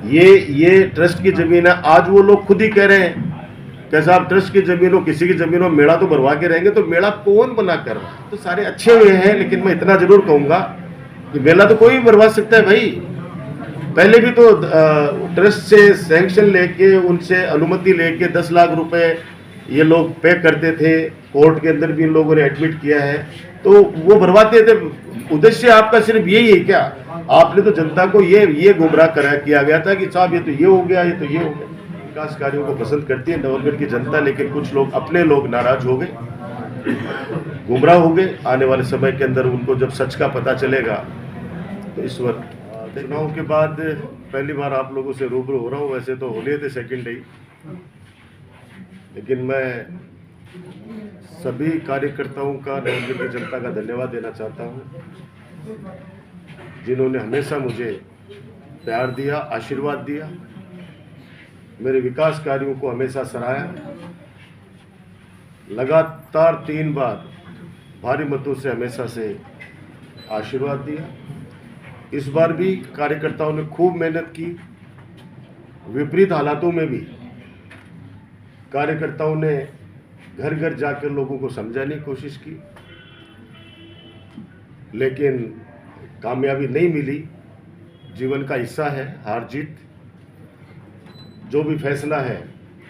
ये ट्रस्ट की ज़मीन है। आज वो लोग खुद ही कह रहे हैं कि साहब ट्रस्ट की ज़मीन हो, किसी की ज़मीन हो, मेला तो भरवा के रहेंगे। तो मेला कौन बना कर रहा है? तो सारे अच्छे हुए हैं, लेकिन मैं इतना ज़रूर कहूँगा कि मेला तो कोई भी भरवा सकता है भाई। पहले भी तो ट्रस्ट से सैंक्शन लेके, उनसे अनुमति लेके 10 लाख रुपए ये लोग पे करते थे। कोर्ट के अंदर भी इन लोगों ने एडमिट किया है, तो वो भरवाते थे। उद्देश्य आपका सिर्फ यही है क्या? आपने तो जनता को ये गुमराह करा किया गया था कि साहब ये तो ये हो गया, ये तो ये हो गया। विकास कार्यों को पसंद करती है नवलगढ़ की जनता, लेकिन कुछ लोग, अपने लोग नाराज हो गए, गुमराह हो गए। आने वाले समय के अंदर उनको जब सच का पता चलेगा तो इस वक्त चुनाव के बाद पहली बार आप लोगों से रूबरू हो रहा हूँ। वैसे तो होने थे सेकंड डे, लेकिन मैं सभी कार्यकर्ताओं का, नवलगढ़ की जनता का धन्यवाद देना चाहता हूँ, जिन्होंने हमेशा मुझे प्यार दिया, आशीर्वाद दिया, मेरे विकास कार्यों को हमेशा सराहा। लगातार 3 बार भारी मतों से हमेशा से आशीर्वाद दिया। इस बार भी कार्यकर्ताओं ने खूब मेहनत की। विपरीत हालातों में भी कार्यकर्ताओं ने घर घर जाकर लोगों को समझाने की कोशिश की, लेकिन कामयाबी नहीं मिली। जीवन का हिस्सा है हार जीत। जो भी फैसला है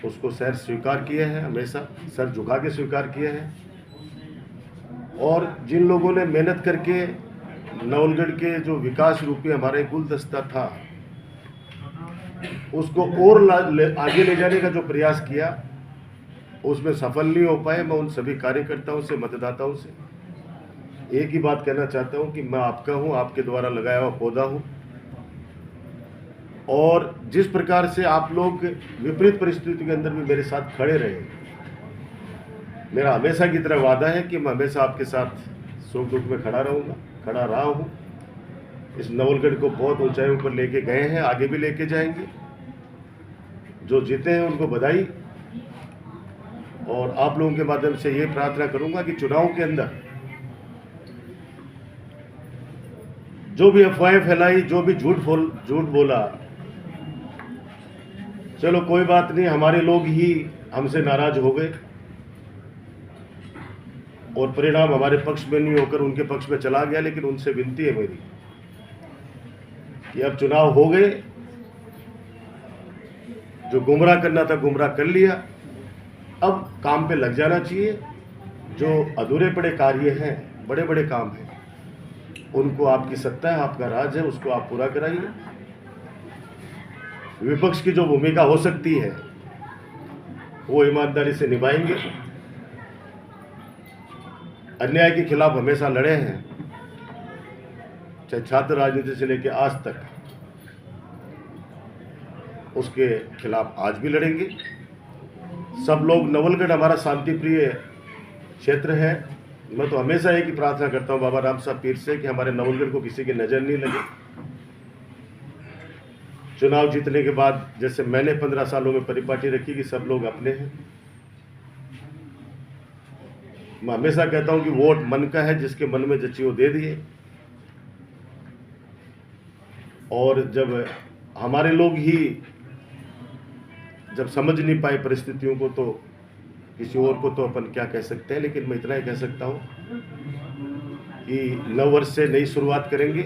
उसको सर स्वीकार किया है, हमेशा सर झुका के स्वीकार किया है। और जिन लोगों ने मेहनत करके नवलगढ़ के जो विकास रूपी हमारे गुलदस्ता था उसको और आगे ले जाने का जो प्रयास किया, उसमें सफल नहीं हो पाए। मैं उन सभी कार्यकर्ताओं से, मतदाताओं से एक ही बात कहना चाहता हूं कि मैं आपका हूं, आपके द्वारा लगाया हुआ पौधा हूं। और जिस प्रकार से आप लोग विपरीत परिस्थिति के अंदर भी मेरे साथ खड़े रहे, मेरा हमेशा की तरह वादा है कि मैं हमेशा आपके साथ सुख दुख में खड़ा रहूंगा, खड़ा रहा हूं। इस नवलगढ़ को बहुत ऊंचाइयों पर लेके गए हैं, आगे भी लेके जाएंगे। जो जीते हैं उनको बधाई। और आप लोगों के माध्यम से ये प्रार्थना करूंगा कि चुनाव के अंदर जो भी अफवाहें फैलाई, जो भी झूठ बोला, चलो कोई बात नहीं, हमारे लोग ही हमसे नाराज हो गए और परिणाम हमारे पक्ष में नहीं होकर उनके पक्ष में चला गया। लेकिन उनसे विनती है मेरी कि अब चुनाव हो गए, जो गुमराह करना था गुमराह कर लिया, अब काम पे लग जाना चाहिए। जो अधूरे पड़े कार्य हैं, बड़े बड़े काम हैं, उनको आपकी सत्ता है, आपका राज है, उसको आप पूरा कराइए। विपक्ष की जो भूमिका हो सकती है वो ईमानदारी से निभाएंगे। अन्याय के खिलाफ हमेशा लड़े हैं, चाहे छात्र राजनीति से लेकर आज तक, उसके खिलाफ आज भी लड़ेंगे। सब लोग, नवलगढ़ हमारा शांति प्रिय क्षेत्र है। मैं तो हमेशा एक ही प्रार्थना करता हूं बाबा राम साहब पीर से कि हमारे नवलगढ़ को किसी की नजर नहीं लगे। चुनाव जीतने के बाद जैसे मैंने 15 सालों में परिपाटी रखी कि सब लोग अपने हैं, मैं हमेशा कहता हूं कि वोट मन का है, जिसके मन में जची वो दे दिए। और जब हमारे लोग ही जब समझ नहीं पाए परिस्थितियों को, तो किसी और को तो अपन क्या कह सकते हैं। लेकिन मैं इतना ही कह सकता हूं कि नव वर्ष से नई शुरुआत करेंगे।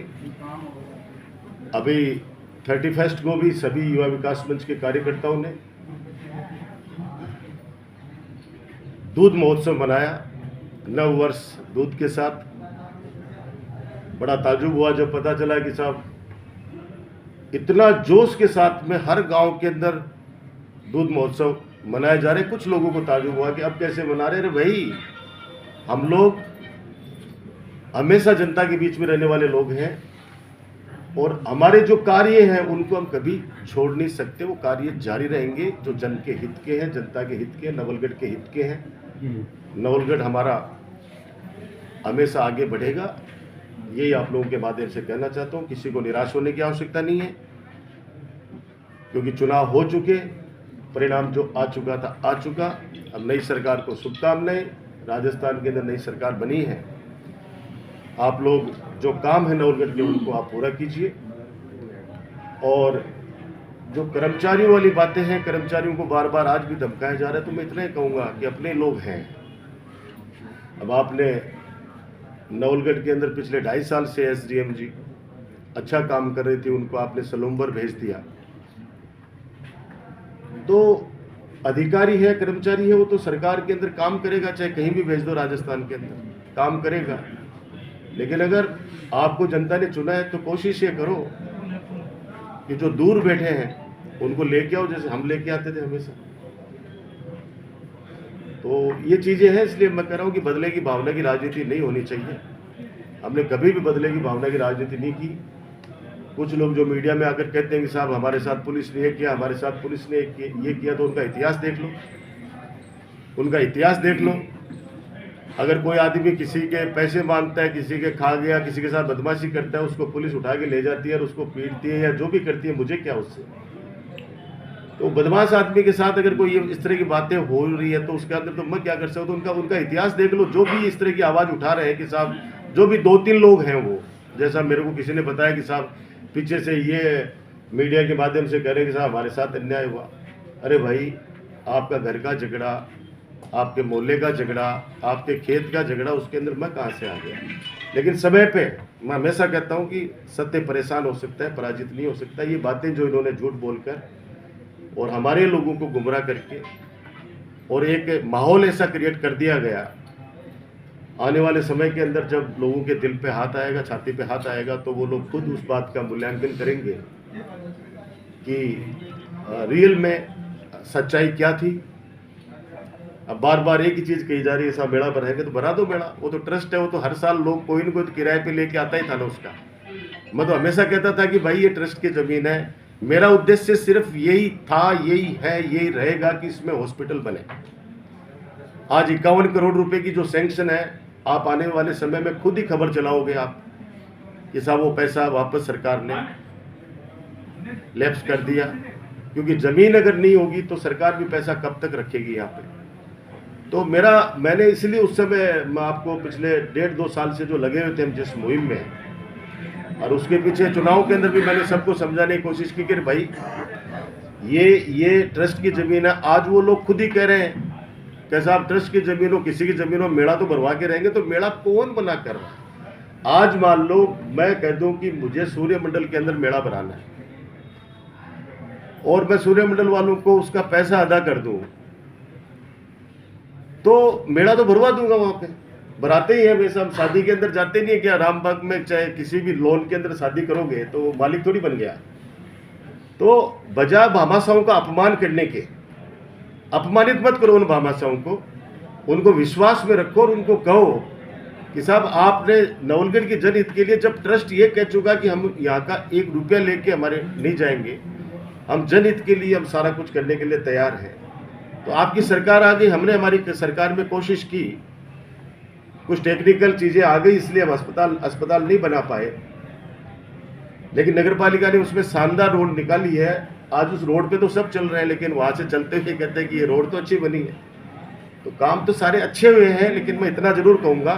अभी 31 को भी सभी युवा विकास मंच के कार्यकर्ताओं ने दूध महोत्सव मनाया, नव वर्ष दूध के साथ। बड़ा ताजुब हुआ जब पता चला कि साहब इतना जोश के साथ में हर गांव के अंदर दूध महोत्सव मनाए जा रहे। कुछ लोगों को ताजुब हुआ कि अब कैसे मना रहे। अरे भाई, हम लोग हमेशा जनता के बीच में रहने वाले लोग हैं और हमारे जो कार्य हैं उनको हम कभी छोड़ नहीं सकते। वो कार्य जारी रहेंगे जो जन के हित के हैं, जनता के हित के, नवलगढ़ के हित के हैं। नवलगढ़ हमारा हमेशा आगे बढ़ेगा। यही आप लोगों के माध्यम से कहना चाहता हूँ। किसी को निराश होने की आवश्यकता नहीं है, क्योंकि चुनाव हो चुके, परिणाम जो आ चुका था आ चुका। अब नई सरकार को शुभकामनाएं। राजस्थान के अंदर नई सरकार बनी है। आप लोग जो काम है नवलगढ़ के, उनको आप पूरा कीजिए। और जो कर्मचारियों वाली बातें हैं, कर्मचारियों को बार बार आज भी धमकाया जा रहा है, तो मैं इतना ही कहूँगा कि अपने लोग हैं। अब आपने नवलगढ़ के अंदर पिछले 2.5 साल से एसडीएम जी अच्छा काम कर रही थी, उनको आपने सलूम्बर भेज दिया। तो अधिकारी है, कर्मचारी है, वो तो सरकार के अंदर काम करेगा, चाहे कहीं भी भेज दो राजस्थान के अंदर काम करेगा। लेकिन अगर आपको जनता ने चुना है तो कोशिश ये करो कि जो दूर बैठे हैं उनको लेके आओ, जैसे हम लेके आते थे हमेशा। तो ये चीजें हैं, इसलिए मैं कह रहा हूँ कि बदले की भावना की राजनीति नहीं होनी चाहिए। हमने कभी भी बदले की भावना की राजनीति नहीं की। कुछ लोग जो मीडिया में आकर कहते हैं कि साहब हमारे साथ पुलिस ने ये किया, हमारे साथ पुलिस ने ये किया, तो उनका इतिहास देख लो, उनका इतिहास देख लो। अगर कोई आदमी किसी के पैसे मांगता है, किसी के खा गया, किसी के साथ बदमाशी करता है, उसको पुलिस उठा के ले जाती है और उसको पीटती है या जो भी करती है, मुझे क्या उससे। तो बदमाश आदमी के साथ अगर कोई इस तरह की बातें हो रही है तो उसके अंदर तो मैं क्या कर सकता हूँ। तो उनका इतिहास देख लो। जो भी इस तरह की आवाज़ उठा रहे हैं कि साहब, जो भी 2-3 लोग हैं, वो जैसा मेरे को किसी ने बताया कि साहब पीछे से ये मीडिया के माध्यम से कह रहे हैं कि साहब हमारे साथ अन्याय हुआ। अरे भाई, आपका घर का झगड़ा, आपके मोहल्ले का झगड़ा, आपके खेत का झगड़ा, उसके अंदर मैं कहाँ से आ गया। लेकिन समय पे मैं हमेशा कहता हूँ कि सत्य परेशान हो सकता है, पराजित नहीं हो सकता। ये बातें जो इन्होंने झूठ बोलकर और हमारे लोगों को गुमराह करके और एक माहौल ऐसा क्रिएट कर दिया गया, आने वाले समय के अंदर जब लोगों के दिल पे हाथ आएगा, छाती पे हाथ आएगा, तो वो लोग खुद उस बात का मूल्यांकन करेंगे कि रियल में सच्चाई क्या थी। अब बार बार एक ही चीज़ कही जा रही है, साहब मेला भरेंगे, तो भरा दो मेला। वो तो ट्रस्ट है, वो तो हर साल लोग कोई न कोई किराए पे लेके आता ही था ना उसका। मैं तो हमेशा कहता था कि भाई ये ट्रस्ट की ज़मीन है, मेरा उद्देश्य सिर्फ यही था, यही है, यही रहेगा कि इसमें हॉस्पिटल बने। आज 51 करोड़ रुपए की जो सैंक्शन है, आप आने वाले समय में खुद ही खबर चलाओगे आप कि साहब वो पैसा वापस सरकार ने लैप्स कर दिया। क्योंकि ज़मीन अगर नहीं होगी तो सरकार भी पैसा कब तक रखेगी यहाँ पे। तो मैंने इसलिए उस समय, मैं आपको पिछले 1.5-2 साल से जो लगे हुए थे हम जिस मुहिम में, और उसके पीछे चुनाव के अंदर भी मैंने सबको समझाने की कोशिश की कि भाई ये ट्रस्ट की ज़मीन है। आज वो लोग खुद ही कह रहे हैं कि साहब ट्रस्ट की ज़मीनों, किसी की ज़मीनों मेला तो भरवा के रहेंगे, तो मेला कौन बना कर रहा है। आज मान लो मैं कह दूं कि मुझे सूर्यमंडल के अंदर मेला बनाना है और मैं सूर्यमंडल वालों को उसका पैसा अदा कर दूं, तो मेला तो भरवा दूंगा। वहां पे भराते ही है वैसे। हम शादी के अंदर जाते नहीं है क्या, रामबाग में चाहे किसी भी लोन के अंदर शादी करोगे तो मालिक थोड़ी बन गया। तो बजाय भामाशाहों का अपमान करने के, अपमानित मत करो उन भामाशाहों को, उनको विश्वास में रखो और उनको कहो कि साहब आपने नवलगढ़ के जनहित के लिए, जब ट्रस्ट ये कह चुका कि हम यहाँ का 1 रुपया लेके हमारे नहीं जाएंगे, हम जनहित के लिए हम सारा कुछ करने के लिए तैयार हैं। तो आपकी सरकार आ गई, हमने हमारी सरकार में कोशिश की, कुछ टेक्निकल चीज़ें आ गई, इसलिए हम अस्पताल नहीं बना पाए। लेकिन नगर पालिका ने उसमें शानदार रोड निकाली है। आज उस रोड पे तो सब चल रहे हैं, लेकिन वहाँ से चलते हुए कहते हैं कि ये रोड तो अच्छी बनी है। तो काम तो सारे अच्छे हुए हैं, लेकिन मैं इतना ज़रूर कहूँगा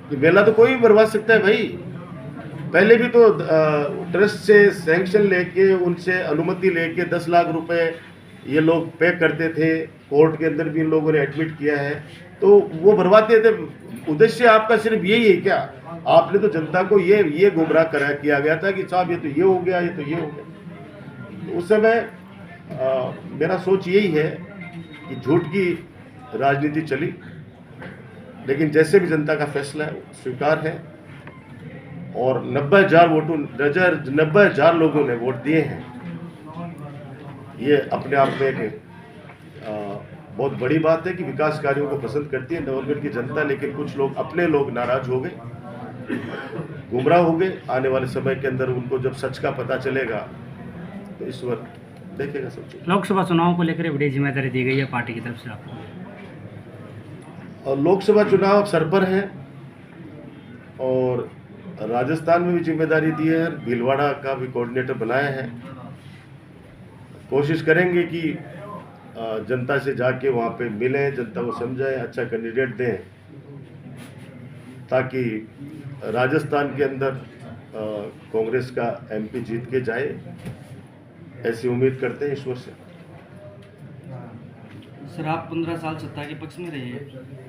कि मेला तो कोई भी भरवा सकता है भाई। पहले भी तो ट्रस्ट से सैंक्शन लेके, उनसे अनुमति लेके 10 लाख रुपए ये लोग पे करते थे। कोर्ट के अंदर भी इन लोगों ने एडमिट किया है, तो वो भरवाते थे। उद्देश्य आपका सिर्फ यही है क्या? आपने तो जनता को ये गुमराह किया गया था कि साहब ये तो ये हो गया, ये तो ये हो गया। तो उस समय मेरा सोच यही है कि झूठ की राजनीति चली, लेकिन जैसे भी जनता का फैसला है स्वीकार है। और 90,000 लोगों ने वोट दिए हैं। ये अपने आप में एक बहुत बड़ी बात है कि विकास कार्यों को पसंद करती है नवलगढ़ की जनता। लेकिन कुछ लोग, अपने लोग नाराज हो गए, गुमराह हो गए। आने वाले समय के अंदर उनको जब सच का पता चलेगा तो इस वक्त देखेगा सब कुछ। लोकसभा चुनाव को लेकर बड़ी जिम्मेदारी दी गई है पार्टी की तरफ से आपको, और लोकसभा चुनाव सर पर है और राजस्थान में भी जिम्मेदारी दी है। भीलवाड़ा का भी कोऑर्डिनेटर बनाया है। कोशिश करेंगे कि जनता से जाके वहाँ पे मिलें, जनता को समझाएं, अच्छा कैंडिडेट दें, ताकि राजस्थान के अंदर कांग्रेस का MP जीत के जाए। ऐसी उम्मीद करते हैं ईश्वर से। सर आप 15 साल सत्ता के पक्ष में रहे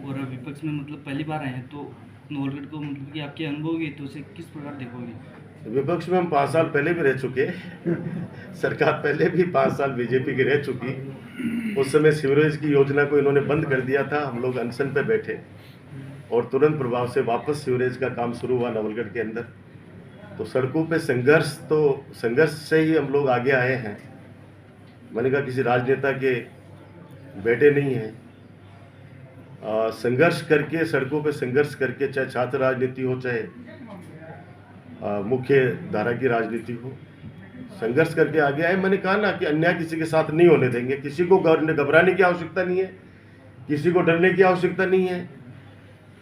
और विपक्ष में मतलब पहली बार आए हैं, तो नवलगढ़ को मतलब कि आपके अनुभव की तो उसे किस प्रकार देखोगे? विपक्ष में हम 5 साल पहले भी रह चुके सरकार पहले भी 5 साल बीजेपी की रह चुकी। उस समय सीवरेज की योजना को इन्होंने बंद कर दिया था, हम लोग अनशन पे बैठे और तुरंत प्रभाव से वापस सीवरेज का काम शुरू हुआ नवलगढ़ के अंदर। तो सड़कों पे संघर्ष से ही हम लोग आगे आए हैं। मैंने कहा किसी राजनेता के बेटे नहीं हैं, संघर्ष करके सड़कों पे संघर्ष करके, चाहे छात्र राजनीति हो चाहे मुख्य धारा की राजनीति हो, संघर्ष करके आगे आए। मैंने कहा ना कि अन्याय किसी के साथ नहीं होने देंगे, किसी को घबराने की आवश्यकता नहीं है, किसी को डरने की आवश्यकता नहीं है।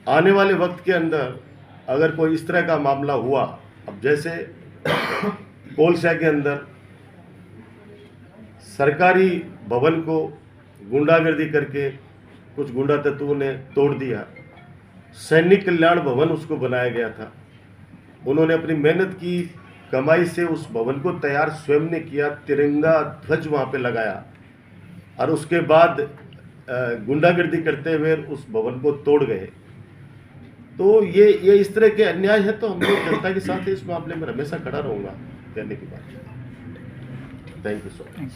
आने वाले वक्त के अंदर अगर कोई इस तरह का मामला हुआ, अब जैसे कोलसा के अंदर सरकारी भवन को गुंडागर्दी करके कुछ गुंडा तत्वों ने तोड़ दिया, सैनिक कल्याण भवन उसको बनाया गया था। उन्होंने अपनी मेहनत की कमाई से उस भवन को तैयार स्वयं ने किया, तिरंगा ध्वज वहाँ पे लगाया और उसके बाद गुंडागर्दी करते हुए उस भवन को तोड़ गए। तो ये इस तरह के अन्याय है, तो हम लोग जनता के साथ इस मामले में हमेशा खड़ा रहूँगा कहने की बात। Thank you so much.